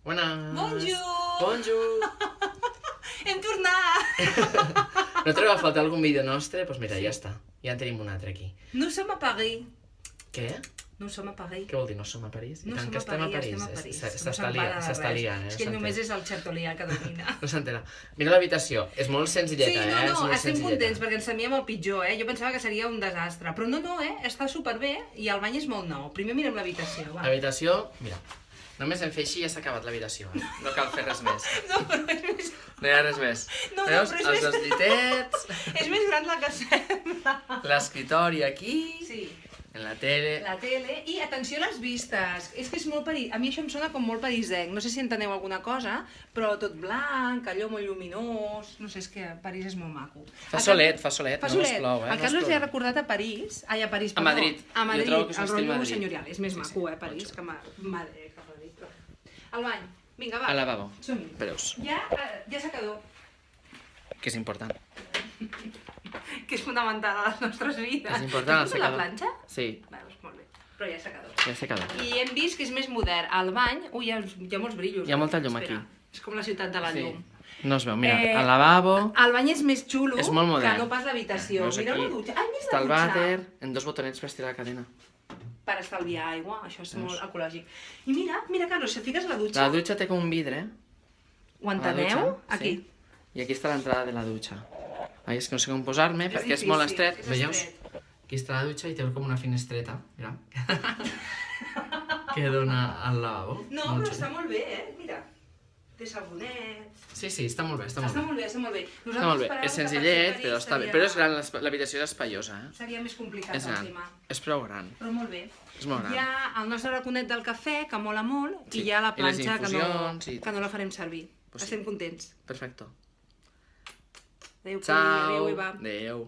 Buenas. Bonjour! Bonjour! Hem tornat! No trobeu a faltar algun vídeo nostre? Doncs mira, ja està. Ja en tenim un altre aquí. Nous som a Paris. Què? Nous som a Paris. Què vol dir, no som a París? I No tant som que estem a París. estem a París. S'està liant, És que només és el xertolià que domina. No s'entera. Mira l'habitació, és molt Sí, senzilleta, no, És molt estem senzilleta. contents perquè ens temíem el pitjor, Jo pensava que seria un desastre. Però no, està superbé i el bany és molt nou. Primer mirem l'habitació, va. L'habitació, mira, només en fer així ja s'ha acabat l'habitació. No cal fer res més. No, però és més... No hi ha res més. No, Veus? però és Els més- dos llitets, És més gran la que sembla. l'escritori aquí, Sí. en la tele... La tele i atenció a les vistes. És que és molt a mi això em sona com molt parisenc. No sé si enteneu alguna cosa, però tot blanc, allò molt lluminós. No sé, és que París és molt maco. Fa solet, Fa no solet. us plou, El Carlos li ha recordat a París. Ai, a París, A perdó. Madrid. A Madrid, Jo trobo que és un el estil rotllo Madrid. senyorial. És més Sí, maco, sí. París, que Madrid. El bany. Vinga, va. Al lavabo. Som-hi. Veus, Ja secador, que és important. que és fundamental a les nostres vides. És important el Has posat secador. la planxa? Sí, Veus, molt bé. Però ja secador. ja s'ha quedat. I hem vist que és més modern. Al bany, hi ha molts brillos. Hi ha molta llum Espera, aquí. És com la ciutat de la Sí. llum. No es veu, mira, al lavabo, El bany és més xulo és molt modern. que no pas l'habitació. Veus Mireu aquí, la dutxa. Ai, mira està la el dutxa. vàter, en dos botonets per estirar la cadena. Per estalviar aigua, això és Veus? molt ecològic. I mira, Carlos, si et fiques a la dutxa... La dutxa té com un vidre, Ho a la enteneu? dutxa, Aquí. sí. I aquí està l'entrada de la dutxa. Ai, és que no sé com posar-me, És perquè és molt difícil, estret. és Veieu? estret. Aquí està la dutxa i té com una finestreta, mira. Que dona al lavabo. No, Molt però xulo. està molt bé, Mira. Té sabonets... Sí, està molt bé, està molt Està bé. molt bé, està molt bé. Està molt bé, esperàvem és que per senzillet, ser però París està bé. seria- Però és gran, l'habitació és espaiosa, Seria més complicat És el gran, tema. és prou gran. Però molt bé. És molt gran. Hi ha el nostre raconet del cafè, que mola molt, Sí. i hi ha la I les planxa infusions i- que no la farem servir. Pues sí. Estem contents. Perfecto. Adéu, Ciao. adéu, Eva. Adéu.